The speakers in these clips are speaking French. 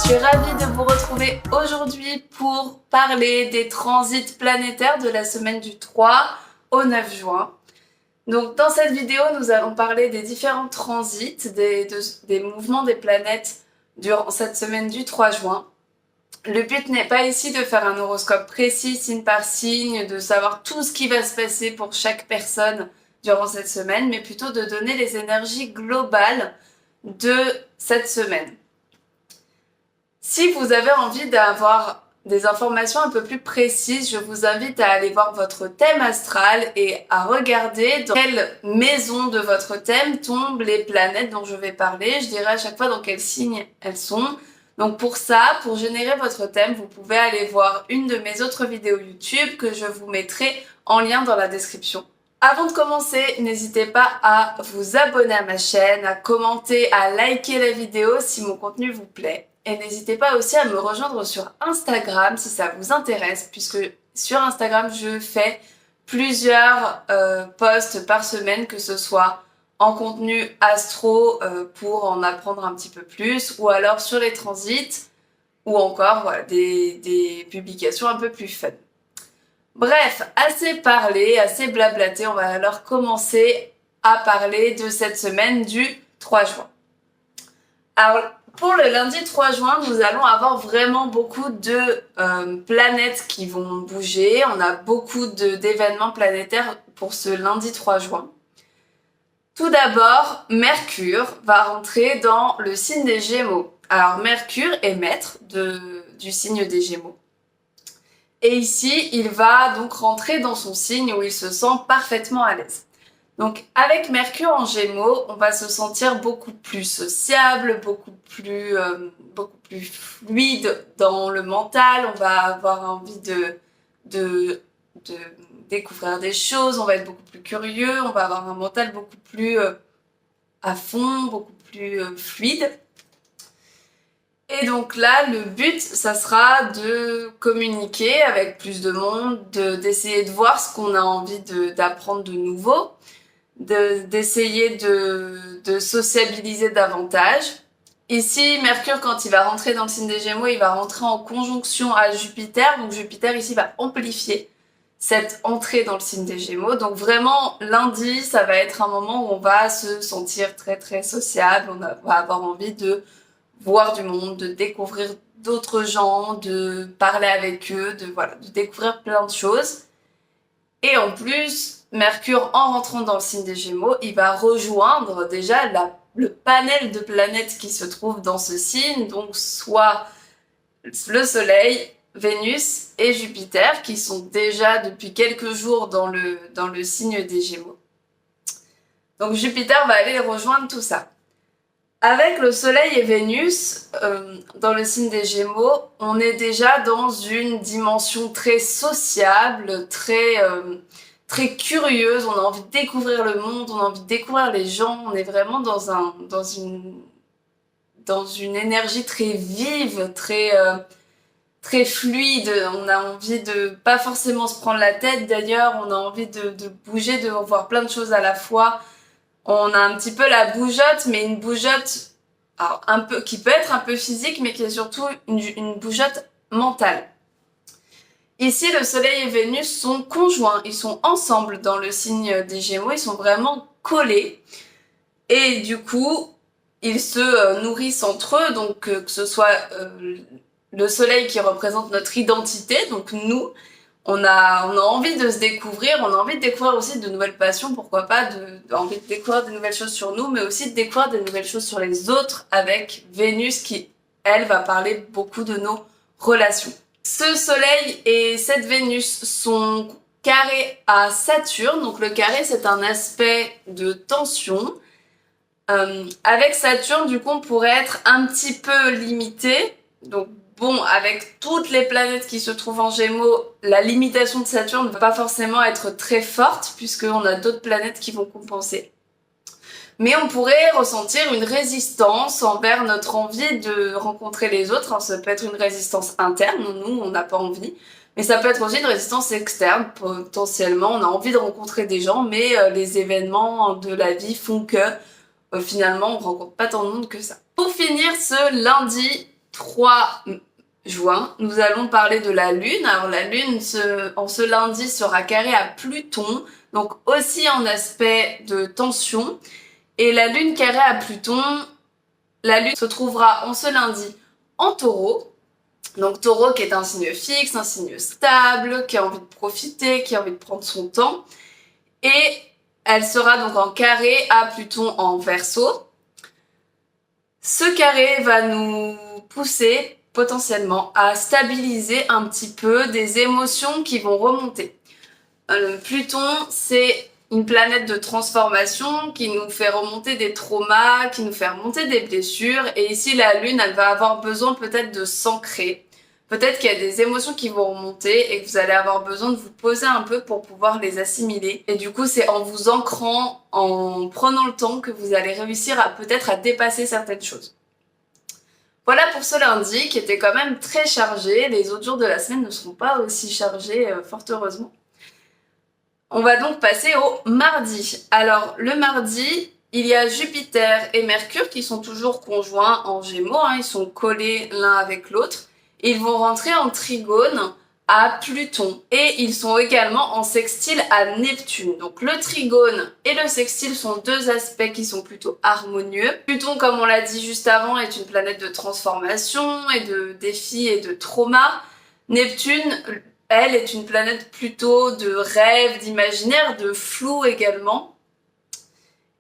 suis ravie de vous retrouver aujourd'hui pour parler des transits planétaires de la semaine du 3 au 9 juin. Donc dans cette vidéo, nous allons parler des différents transits, des mouvements des planètes durant cette semaine du 3 juin. Le but n'est pas ici de faire un horoscope précis, signe par signe, de savoir tout ce qui va se passer pour chaque personne durant cette semaine, mais plutôt de donner les énergies globales de cette semaine. Si vous avez envie d'avoir des informations un peu plus précises, je vous invite à aller voir votre thème astral et à regarder dans quelle maison de votre thème tombent les planètes dont je vais parler. Je dirai à chaque fois dans quel signe elles sont. Donc pour ça, pour générer votre thème, vous pouvez aller voir une de mes autres vidéos YouTube que je vous mettrai en lien dans la description. Avant de commencer, n'hésitez pas à vous abonner à ma chaîne, à commenter, à liker la vidéo si mon contenu vous plaît. Et n'hésitez pas aussi à me rejoindre sur Instagram si ça vous intéresse, puisque sur Instagram, je fais plusieurs posts par semaine, que ce soit en contenu astro pour en apprendre un petit peu plus, ou alors sur les transits, ou encore voilà, des publications un peu plus fun. Bref, assez parlé, assez blablaté, on va alors commencer à parler de cette semaine du 3 juin. Alors, pour le lundi 3 juin, nous allons avoir vraiment beaucoup de planètes qui vont bouger. On a beaucoup d'événements planétaires pour ce lundi 3 juin. Tout d'abord, Mercure va rentrer dans le signe des Gémeaux. Alors, Mercure est maître du signe des Gémeaux. Et ici, il va donc rentrer dans son signe où il se sent parfaitement à l'aise. Donc avec Mercure en Gémeaux, on va se sentir beaucoup plus sociable, beaucoup plus fluide dans le mental. On va avoir envie de découvrir des choses, on va être beaucoup plus curieux, on va avoir un mental beaucoup plus à fond, beaucoup plus fluide. Et donc là, le but, ça sera de communiquer avec plus de monde, d'essayer de voir ce qu'on a envie d'apprendre de nouveau, d'essayer de sociabiliser davantage. Ici, Mercure, quand il va rentrer dans le signe des Gémeaux, il va rentrer en conjonction à Jupiter. Donc Jupiter, ici, va amplifier cette entrée dans le signe des Gémeaux. Donc vraiment, lundi, ça va être un moment où on va se sentir très, très sociable. On va avoir envie de voir du monde, de découvrir d'autres gens, de parler avec eux, de découvrir plein de choses. Et en plus, Mercure, en rentrant dans le signe des Gémeaux, il va rejoindre déjà le panel de planètes qui se trouvent dans ce signe, donc soit le Soleil, Vénus et Jupiter, qui sont déjà depuis quelques jours dans le signe des Gémeaux. Donc Jupiter va aller rejoindre tout ça. Avec le Soleil et Vénus, dans le signe des Gémeaux, on est déjà dans une dimension très sociable, très curieuse. On a envie de découvrir le monde, on a envie de découvrir les gens. On est vraiment dans une énergie très vive, très fluide. On a envie de pas forcément se prendre la tête d'ailleurs. On a envie de bouger, de voir plein de choses à la fois. On a un petit peu la bougeotte, mais une bougeotte alors, qui peut être un peu physique, mais qui est surtout une bougeotte mentale. Ici, le Soleil et Vénus sont conjoints, ils sont ensemble dans le signe des Gémeaux, ils sont vraiment collés. Et du coup, ils se nourrissent entre eux, donc que ce soit le Soleil qui représente notre identité, donc nous, on a envie de se découvrir, on a envie de découvrir aussi de nouvelles passions, pourquoi pas, envie de découvrir de nouvelles choses sur nous, mais aussi de découvrir de nouvelles choses sur les autres avec Vénus qui, elle, va parler beaucoup de nos relations. Ce Soleil et cette Vénus sont carrés à Saturne, donc le carré c'est un aspect de tension. Avec Saturne, du coup, on pourrait être un petit peu limité, donc bon, avec toutes les planètes qui se trouvent en Gémeaux, la limitation de Saturne ne va pas forcément être très forte puisqu'on a d'autres planètes qui vont compenser. Mais on pourrait ressentir une résistance envers notre envie de rencontrer les autres. Alors, ça peut être une résistance interne, nous, on n'a pas envie. Mais ça peut être aussi une résistance externe, potentiellement. On a envie de rencontrer des gens, mais les événements de la vie font que finalement, on rencontre pas tant de monde que ça. Pour finir ce lundi 3 juin, nous allons parler de la Lune. Alors la Lune, en ce lundi, sera carrée à Pluton, donc aussi en aspect de tension. Et la Lune carrée à Pluton, la Lune se trouvera en ce lundi en Taureau. Donc Taureau qui est un signe fixe, un signe stable, qui a envie de profiter, qui a envie de prendre son temps. Et elle sera donc en carré à Pluton en Verseau. Ce carré va nous pousser potentiellement à stabiliser un petit peu des émotions qui vont remonter. Pluton, c'est une planète de transformation qui nous fait remonter des traumas, qui nous fait remonter des blessures. Et ici, la Lune, elle va avoir besoin peut-être de s'ancrer. Peut-être qu'il y a des émotions qui vont remonter et que vous allez avoir besoin de vous poser un peu pour pouvoir les assimiler. Et du coup, c'est en vous ancrant, en prenant le temps que vous allez réussir à peut-être à dépasser certaines choses. Voilà pour ce lundi qui était quand même très chargé. Les autres jours de la semaine ne seront pas aussi chargés, fort heureusement. On va donc passer au mardi. Alors le mardi, il y a Jupiter et Mercure qui sont toujours conjoints en Gémeaux, ils sont collés l'un avec l'autre. Ils vont rentrer en trigone à Pluton et ils sont également en sextile à Neptune. Donc le trigone et le sextile sont deux aspects qui sont plutôt harmonieux. Pluton, comme on l'a dit juste avant, est une planète de transformation et de défis et de traumas. Neptune, elle, est une planète plutôt de rêve, d'imaginaire, de flou également.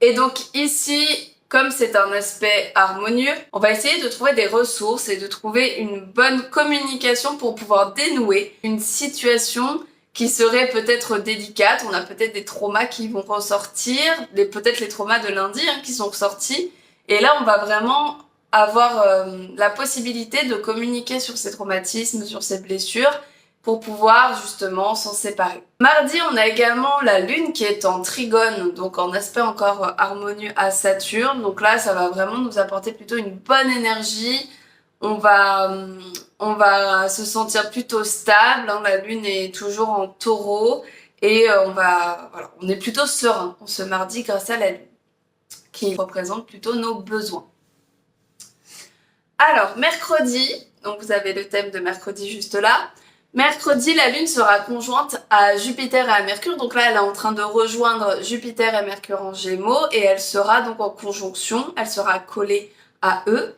Et donc ici, comme c'est un aspect harmonieux, on va essayer de trouver des ressources et de trouver une bonne communication pour pouvoir dénouer une situation qui serait peut-être délicate. On a peut-être des traumas qui vont ressortir, peut-être les traumas de lundi qui sont ressortis. Et là, on va vraiment avoir la possibilité de communiquer sur ces traumatismes, sur ces blessures, pour pouvoir justement s'en séparer. Mardi, on a également la Lune qui est en trigone, donc en aspect encore harmonieux à Saturne. Donc là, ça va vraiment nous apporter plutôt une bonne énergie. On va se sentir plutôt stable. La Lune est toujours en Taureau et on est plutôt serein ce mardi grâce à la Lune, qui représente plutôt nos besoins. Alors, mercredi, donc vous avez le thème de mercredi juste là. Mercredi, la Lune sera conjointe à Jupiter et à Mercure. Donc là, elle est en train de rejoindre Jupiter et Mercure en Gémeaux et elle sera donc en conjonction. Elle sera collée à eux.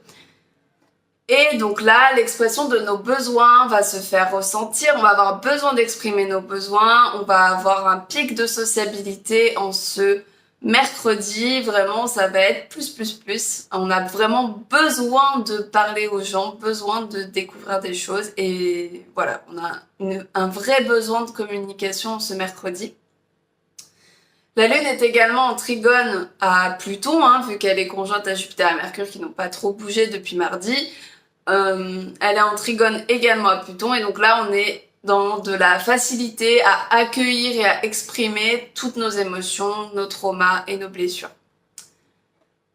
Et donc là, l'expression de nos besoins va se faire ressentir. On va avoir besoin d'exprimer nos besoins. On va avoir un pic de sociabilité en ce mercredi. Vraiment, ça va être plus. On a vraiment besoin de parler aux gens, besoin de découvrir des choses. Et voilà, on a un vrai besoin de communication ce mercredi. La Lune est également en trigone à Pluton, vu qu'elle est conjointe à Jupiter et à Mercure qui n'ont pas trop bougé depuis mardi. Elle est en trigone également à Pluton et donc là on est dans de la facilité à accueillir et à exprimer toutes nos émotions, nos traumas et nos blessures.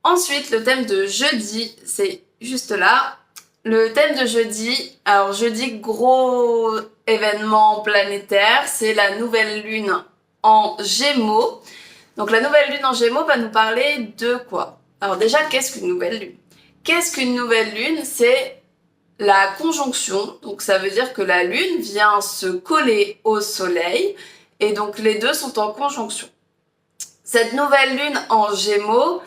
Ensuite, le thème de jeudi, c'est juste là. Le thème de jeudi, alors jeudi, gros événement planétaire, c'est la nouvelle lune en Gémeaux. Donc la nouvelle lune en Gémeaux va nous parler de quoi? Alors déjà, qu'est-ce qu'une nouvelle lune? Qu'est-ce qu'une nouvelle lune? C'est la conjonction, donc ça veut dire que la Lune vient se coller au Soleil et donc les deux sont en conjonction. Cette nouvelle Lune en Gémeaux,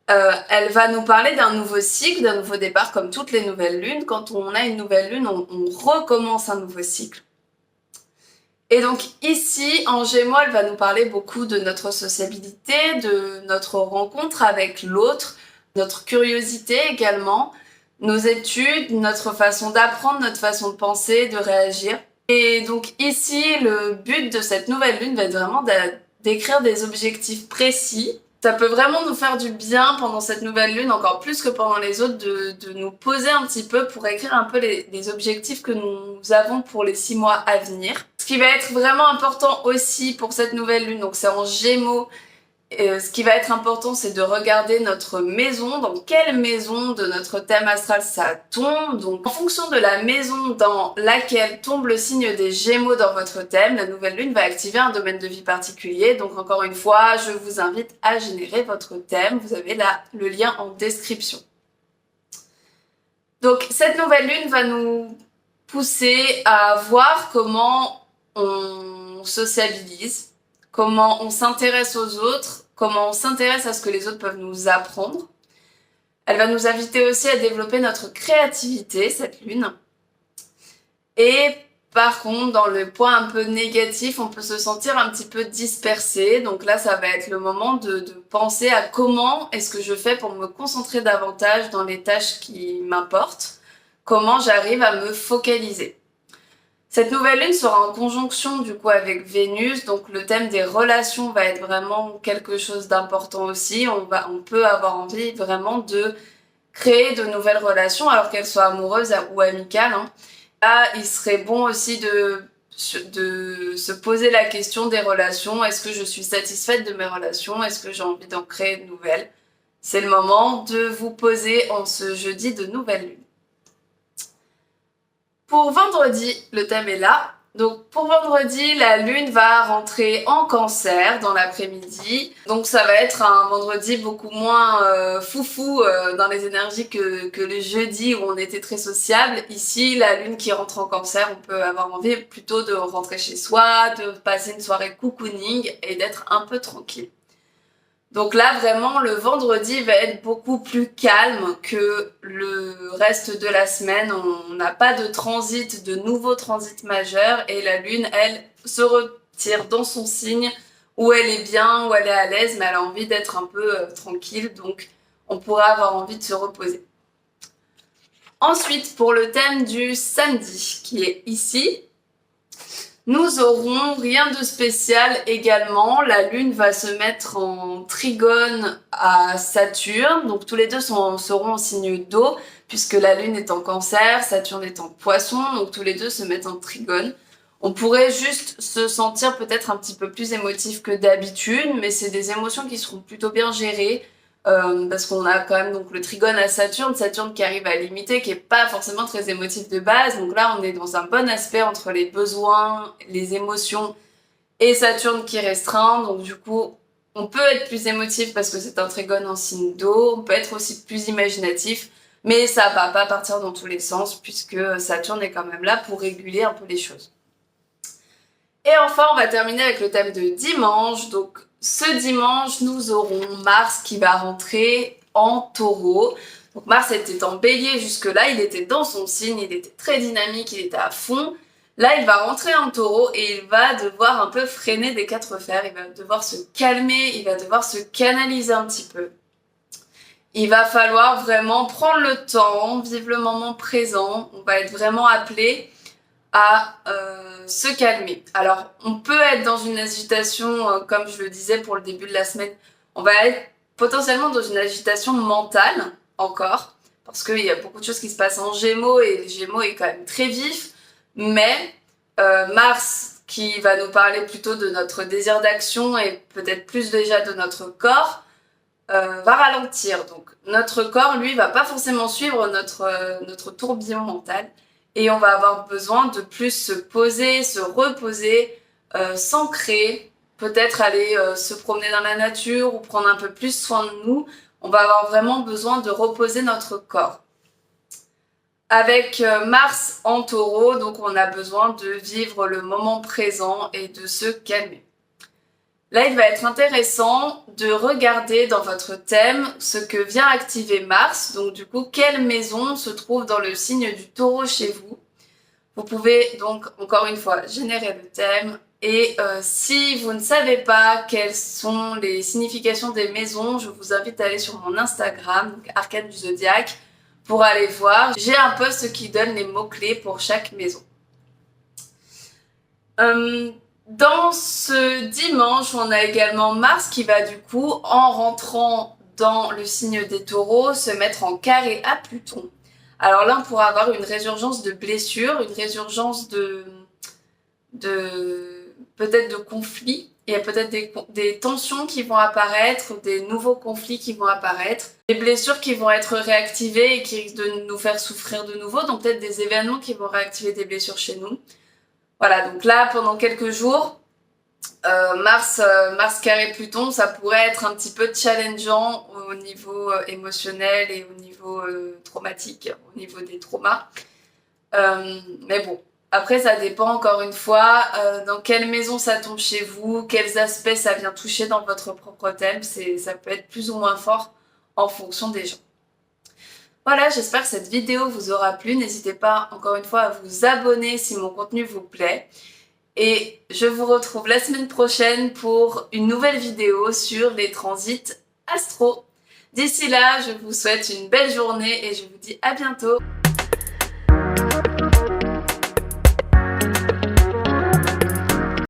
elle va nous parler d'un nouveau cycle, d'un nouveau départ comme toutes les nouvelles lunes. Quand on a une nouvelle lune, on recommence un nouveau cycle. Et donc ici, en Gémeaux, elle va nous parler beaucoup de notre sociabilité, de notre rencontre avec l'autre, notre curiosité également, nos études, notre façon d'apprendre, notre façon de penser, de réagir. Et donc ici, le but de cette nouvelle lune va être vraiment d'écrire des objectifs précis. Ça peut vraiment nous faire du bien pendant cette nouvelle lune, encore plus que pendant les autres, de nous poser un petit peu pour écrire un peu les objectifs que nous avons pour les 6 mois à venir. Ce qui va être vraiment important aussi pour cette nouvelle lune, donc c'est en Gémeaux. Ce qui va être important, c'est de regarder notre maison, dans quelle maison de notre thème astral ça tombe. Donc en fonction de la maison dans laquelle tombe le signe des Gémeaux dans votre thème, la nouvelle lune va activer un domaine de vie particulier. Donc encore une fois, je vous invite à générer votre thème. Vous avez là le lien en description. Donc cette nouvelle lune va nous pousser à voir comment on sociabilise, comment on s'intéresse aux autres, comment on s'intéresse à ce que les autres peuvent nous apprendre. Elle va nous inviter aussi à développer notre créativité, cette lune. Et par contre, dans le point un peu négatif, on peut se sentir un petit peu dispersé. Donc là, ça va être le moment de penser à comment est-ce que je fais pour me concentrer davantage dans les tâches qui m'importent. Comment j'arrive à me focaliser. Cette nouvelle lune sera en conjonction du coup avec Vénus, donc le thème des relations va être vraiment quelque chose d'important aussi. On peut avoir envie vraiment de créer de nouvelles relations, alors qu'elles soient amoureuses ou amicales. Là, il serait bon aussi de se poser la question des relations. Est-ce que je suis satisfaite de mes relations? Est-ce que j'ai envie d'en créer de nouvelles? C'est le moment de vous poser en ce jeudi de nouvelle lune. Pour vendredi, le thème est là. Donc pour vendredi, la lune va rentrer en cancer dans l'après-midi. Donc ça va être un vendredi beaucoup moins foufou dans les énergies que le jeudi où on était très sociable. Ici, la lune qui rentre en cancer, on peut avoir envie plutôt de rentrer chez soi, de passer une soirée cocooning et d'être un peu tranquille. Donc là, vraiment, le vendredi va être beaucoup plus calme que le reste de la semaine. On n'a pas de transit, de nouveaux transits majeurs et la lune, elle, se retire dans son signe où elle est bien, où elle est à l'aise, mais elle a envie d'être un peu tranquille, donc on pourra avoir envie de se reposer. Ensuite, pour le thème du samedi, qui est ici, nous aurons rien de spécial également. La lune va se mettre en trigone à Saturne. Donc tous les deux seront en signe d'eau puisque la lune est en cancer, Saturne est en poisson. Donc tous les deux se mettent en trigone. On pourrait juste se sentir peut-être un petit peu plus émotif que d'habitude, mais c'est des émotions qui seront plutôt bien gérées. Parce qu'on a quand même donc le trigone à Saturne qui arrive à limiter, qui est pas forcément très émotif de base. Donc là, on est dans un bon aspect entre les besoins, les émotions et Saturne qui restreint. Donc du coup, on peut être plus émotif parce que c'est un trigone en signe d'eau. On peut être aussi plus imaginatif, mais ça va pas partir dans tous les sens puisque Saturne est quand même là pour réguler un peu les choses. Et enfin, on va terminer avec le thème de dimanche. Donc ce dimanche, nous aurons Mars qui va rentrer en Taureau. Donc Mars était en Bélier jusque-là, il était dans son signe, il était très dynamique, il était à fond. Là, il va rentrer en Taureau et il va devoir un peu freiner des quatre fers, il va devoir se calmer, il va devoir se canaliser un petit peu. Il va falloir vraiment prendre le temps, vivre le moment présent. On va être vraiment appelé à se calmer. Alors, on peut être dans une agitation, comme je le disais pour le début de la semaine, on va être potentiellement dans une agitation mentale, encore, parce qu'il y a beaucoup de choses qui se passent en Gémeaux, et le Gémeaux est quand même très vif, mais Mars, qui va nous parler plutôt de notre désir d'action, et peut-être plus déjà de notre corps, va ralentir. Donc, notre corps, lui, va pas forcément suivre notre tourbillon mental, et on va avoir besoin de plus se poser, se reposer, s'ancrer, peut-être aller se promener dans la nature ou prendre un peu plus soin de nous. On va avoir vraiment besoin de reposer notre corps. Avec Mars en Taureau, donc on a besoin de vivre le moment présent et de se calmer. Là, il va être intéressant de regarder dans votre thème ce que vient activer Mars. Donc du coup, quelle maison se trouve dans le signe du Taureau chez vous? Vous pouvez donc, encore une fois, générer le thème. Et si vous ne savez pas quelles sont les significations des maisons, je vous invite à aller sur mon Instagram, donc Arcane du Zodiaque, pour aller voir. J'ai un post qui donne les mots-clés pour chaque maison. Dans ce dimanche, on a également Mars qui va du coup, en rentrant dans le signe des Taureaux, se mettre en carré à Pluton. Alors là, on pourra avoir une résurgence de blessures, une résurgence de peut-être de conflits. Il y a peut-être des tensions qui vont apparaître, des nouveaux conflits qui vont apparaître, des blessures qui vont être réactivées et qui risquent de nous faire souffrir de nouveau, donc peut-être des événements qui vont réactiver des blessures chez nous. Voilà, donc là, pendant quelques jours, Mars carré Pluton, ça pourrait être un petit peu challengeant au niveau émotionnel et au niveau traumatique, au niveau des traumas. Mais bon, après ça dépend encore une fois dans quelle maison ça tombe chez vous, quels aspects ça vient toucher dans votre propre thème, ça peut être plus ou moins fort en fonction des gens. Voilà, j'espère que cette vidéo vous aura plu. N'hésitez pas encore une fois à vous abonner si mon contenu vous plaît. Et je vous retrouve la semaine prochaine pour une nouvelle vidéo sur les transits astro. D'ici là, je vous souhaite une belle journée et je vous dis à bientôt.